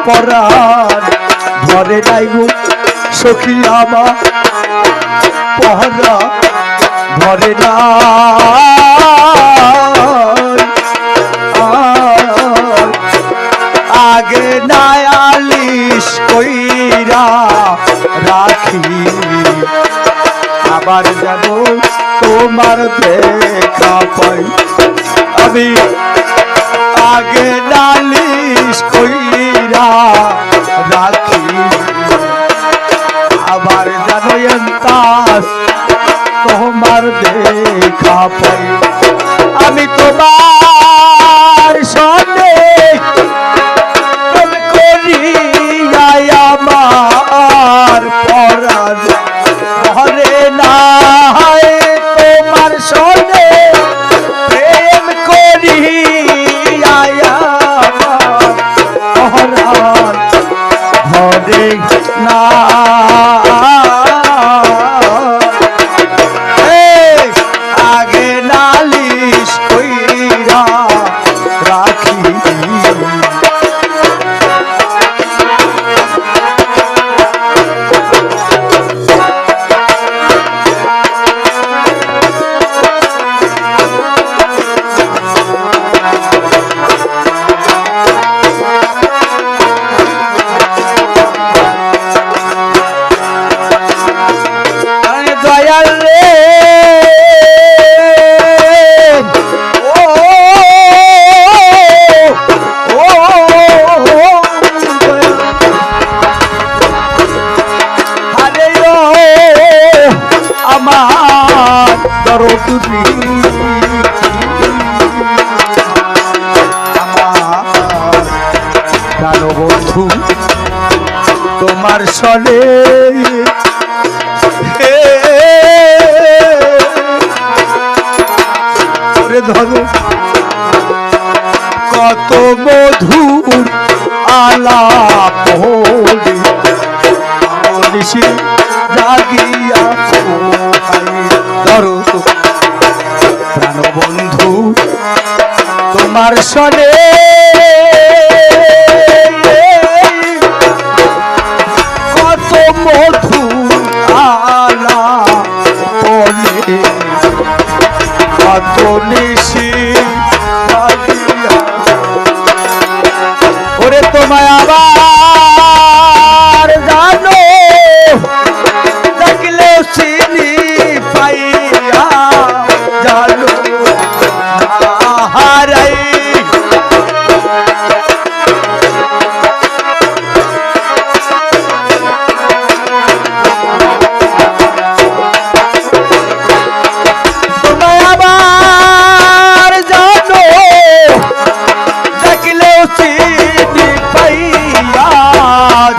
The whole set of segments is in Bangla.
পরাণ ধরে নাই গো সখী আমার পহরা ধরে না আগে নায়ালিশ কইরা রাখি আবার যেন তোমার দেখা পাই আমি আগে নালিশ কইরা রাখি আবার যেন এন্তাস তোমার দেখা পাই আমি তোমার সঙ্গে আমার পরাণ ধরে নাই তোমার সঙ্গে প্রেম করি পরাণ ধরে না আগে নালিশ কইরা রাখি দয়াল রে আরে আমার দরদ আমার বন্ধু তোমার সনে ধরো কত মধুর আলাপ নিশি জাগিয়া ধরো প্রাণবন্ধু তোমার সনে কত মধুর আলাপ কত নিশি ওরে তোমায় আবার জানো দেখলেও চিনি পাইয়া জানো হারাই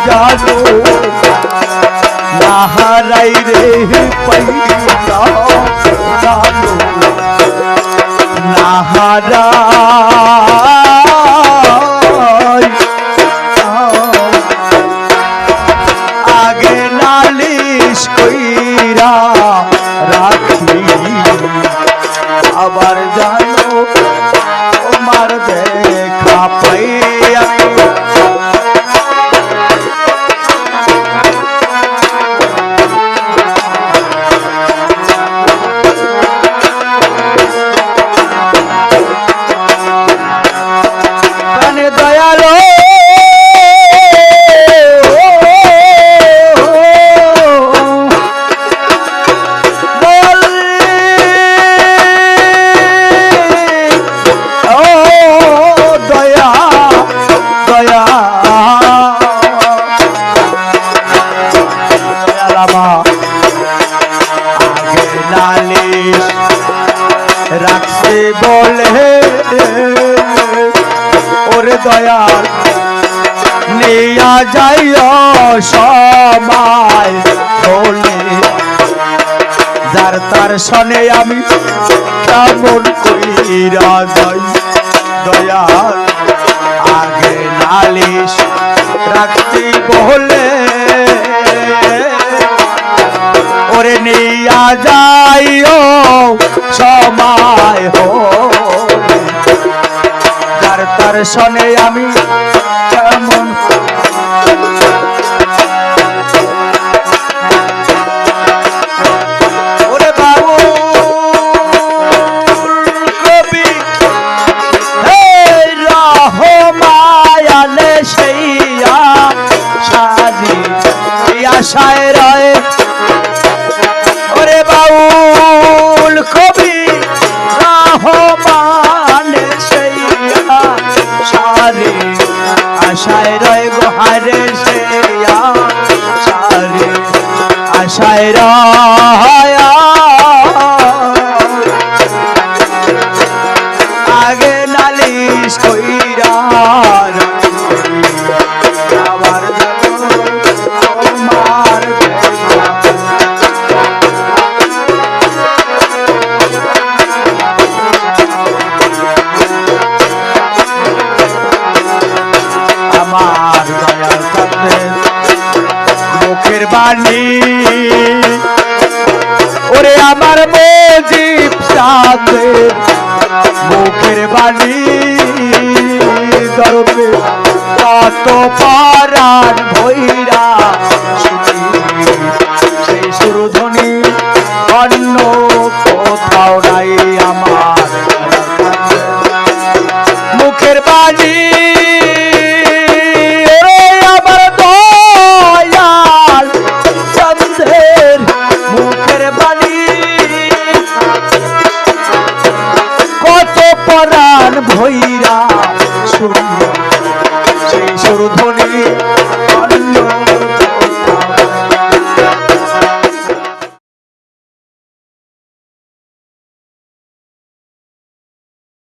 জানো নাহারাই রে পাইয়া জানো নাহারাই আগে নালিশ কইরা রাখি আবার জানো তোমার দেখা পাই আমি দয়ালো দয়া দয়া আগে নালিশ রাখছে বলে ওরে দয়াল নিয়া যাইও সময় বলে যার তার সনে আমি কেমন কইরা যাই দয়াল আগে নালিশ রাখছি বলে ওরে নিয়া যাইও সময় যার তার সনে আমি কেমন বাণী ওরে আমার মুজিব সাহেবের মুখের বাণী দরবে কত পরাণ ভৈরা শুনি সেই সুরধ্বনি অন্য কোথাও নাই আমার মুখের বাণী ওরে আমার দয়াল চন্দ্রের মুখের বাণী কত পরাণ ভৈরা